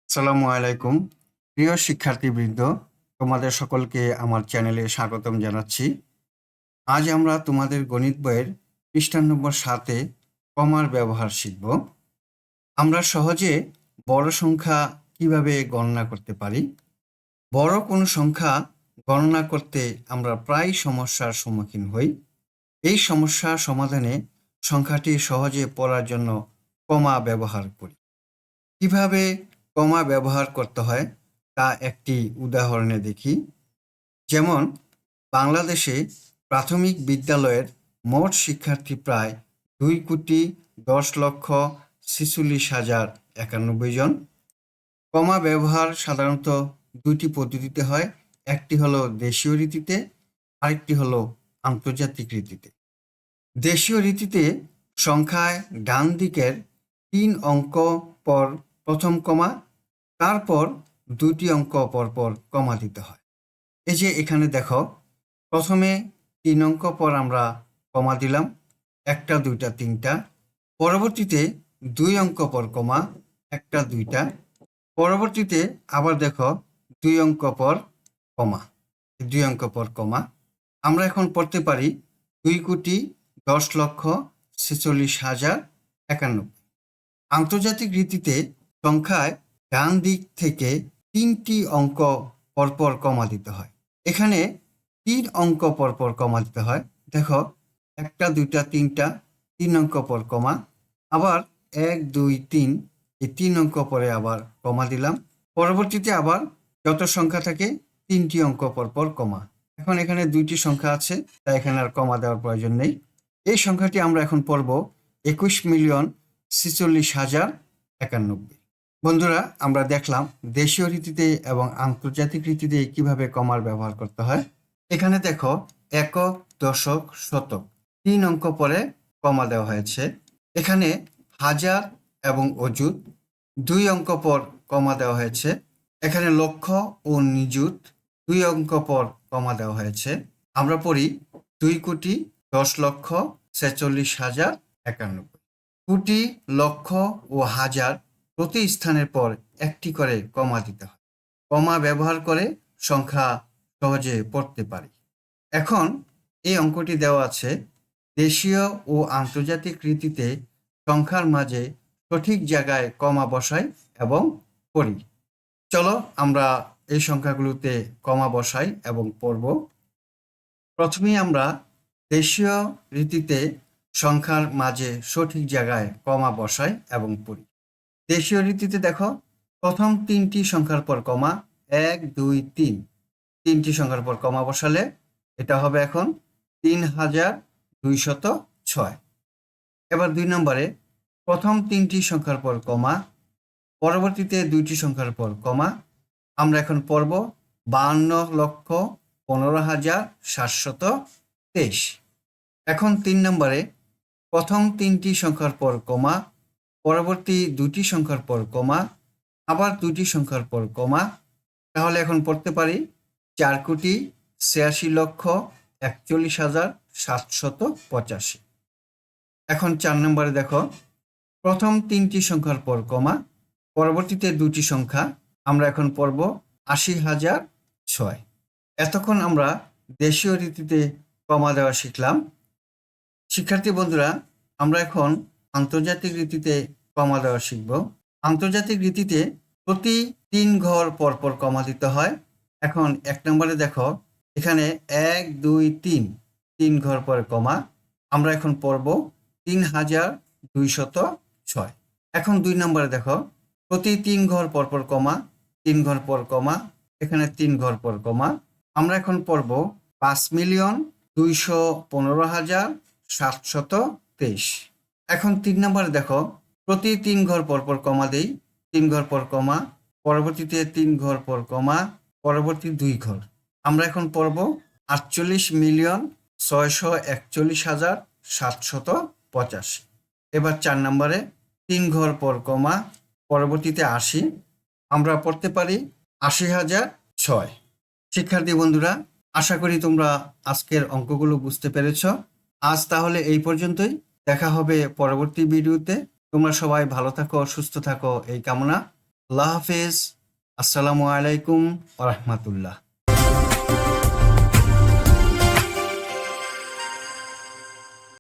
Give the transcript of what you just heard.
আসসালামু আলাইকুম। প্রিয় শিক্ষার্থীবৃন্দ, তোমাদের সকলকে আমার চ্যানেলে স্বাগতম জানাচ্ছি। আজ আমরা তোমাদের গণিত বইয়ের পৃষ্ঠা নম্বর 7-এ কমার ব্যবহার শিখব। আমরা সহজে বড় সংখ্যা কিভাবে গণনা করতে পারি। বড় কোনো সংখ্যা গণনা করতে আমরা প্রায় সমস্যার সম্মুখীন হই। এই সমস্যা সমাধানে সংখ্যাটি সহজে পড়ার জন্য কমা ব্যবহার করি। কিভাবে কমা ব্যবহার করতে হয় তা একটি উদাহরণে দেখি। যেমন বাংলাদেশে প্রাথমিক বিদ্যালয়ের মোট শিক্ষার্থী প্রায় 2,10,46,091 জন। কমা ব্যবহার সাধারণত দুটি পদ্ধতিতে হয়, একটি হলো দেশীয় রীতিতে, আরেকটি হলো আন্তর্জাতিক রীতিতে। দেশীয় রীতিতে সংখ্যায় ডান দিকের 3 অঙ্ক পর প্রথম কমা, তারপর 2টি অঙ্ক পরপর কমা দিতে হয়। এই যে এখানে দেখো, প্রথমে 3 অঙ্ক পর আমরা কমা দিলাম, 1টা 2টা 3টা। পরবর্তীতে 2 অঙ্ক পর কমা, 1টা 2টা। পরবর্তীতে আবার দেখো 2 অঙ্ক পর কমা, 2 অঙ্ক পর কমা। আমরা এখন পড়তে পারি 2,10,46,091। আন্তর্জাতিক রীতিতে সংখ্যায় ডান দিক থেকে 3টি অঙ্ক পরপর কমা দিতে হয়। এখানে 3 অঙ্ক পরপর কমা দিতে হয়। দেখো, 1টা 2টা 3টা, 3 অঙ্ক পর কমা। আবার 1 2 3, এই 3 অঙ্ক পরে আবার কমা দিলাম। পরবর্তীতে আবার যত সংখ্যা থাকে 3টি অঙ্ক পরপর কমা। এখন এখানে 2টি সংখ্যা আছে, তাই এখানে আর কমা দেওয়ার প্রয়োজন নেই। এই সংখ্যাটি আমরা এখন পড়ব 21,46,091। বন্ধুরা, আমরা দেখলাম দেশীয় রীতিতে এবং আন্তর্জাতিক রীতিতে কিভাবে কমার ব্যবহার করতে হয়। এখানে দেখো, একক, দশক, শতক 3 অঙ্ক পরে কমা দেওয়া হয়েছে। এখানে হাজার এবং অযুত 2 অঙ্ক পর কমা দেওয়া হয়েছে। এখানে লক্ষ ও নিযুত 2 অঙ্ক পর কমা দেওয়া হয়েছে। আমরা পড়ি 2,10,46,091। কোটি, লক্ষ ও হাজার প্রতি স্থানের পর একটি করে কমা দিতে হয়। কমা ব্যবহার করে সংখ্যা সহজে পড়তে পারি। এখন এই অঙ্কটি দেওয়া আছে, দেশীয় ও আন্তর্জাতিক রীতিতে সংখ্যার মাঝে সঠিক জায়গায় কমা বসাই এবং পড়ি। চলো আমরা এই সংখ্যাগুলোতে কমা বসাই এবং পড়ব। প্রথমেই আমরা দেশীয় রীতিতে সংখ্যার মাঝে সঠিক জায়গায় কমা বসাই এবং পড়ি। দেশীয় রীতিতে দেখো, প্রথম 3টি সংখ্যার পর কমা, 1 2 3, 3টি সংখ্যার পর কমা বসালে এটা হবে এখন 3,206। এবার 2 নম্বরে প্রথম 3টি সংখ্যার পর কমা, পরবর্তীতে 2টি সংখ্যার পর কমা। আমরা এখন পড়ব 52,15,723। এখন 3 নম্বরে প্রথম 3টি সংখ্যার পর কমা, পরবর্তী 2টি সংখ্যার পর কমা, আবার 2টি সংখ্যার পর কমা। তাহলে এখন পড়তে পারি 4,86,41,785। এখন 4 নম্বরে দেখো, প্রথম 3টি সংখ্যার পর কমা, পরবর্তীতে 2টি সংখ্যা। আমরা এখন পড়ব 80,006। এতক্ষণ আমরা দেশীয় রীতিতে কমা দেওয়া শিখলাম। শিক্ষার্থী বন্ধুরা, আমরা এখন আন্তর্জাতিক রীতিতে কমা দেওয়া শিখব। আন্তর্জাতিক রীতিতে প্রতি 3 ঘর পরপর কমা দিতে হয়। এখন 1 নম্বরে দেখো, এখানে 1 2 3, 3 ঘর পরে কমা। আমরা এখন পড়ব 3,206। এখন 2 নম্বরে দেখো, প্রতি 3 ঘর পরপর কমা, 3 ঘর পর কমা, এখানে 3 ঘর পর কমা। আমরা এখন পড়ব 5,215,723। এখন 3 নম্বরে দেখো, প্রতি 3 ঘর পরপর কমা দেই, 3 ঘর পর কমা, পরবর্তীতে 3 ঘর পর কমা, পরবর্তী 2 ঘর। আমরা এখন পড়ব 48,641,785। এবার 4 নম্বরে 3 ঘর পর কমা, পরবর্তীতে 80। আমরা পড়তে পারি 80,006। শিক্ষার্থী বন্ধুরা, আশা করি তোমরা আজকের অঙ্কগুলো বুঝতে পেরেছ। আজ তাহলে এই পর্যন্তই। দেখা হবে পরবর্তী ভিডিওতে। তোমরা সবাই ভালো থাকো, সুস্থ থাকো এই কামনা। আল্লাহ হাফেজ। আসসালামু আলাইকুম ওয়া রাহমাতুল্লাহ।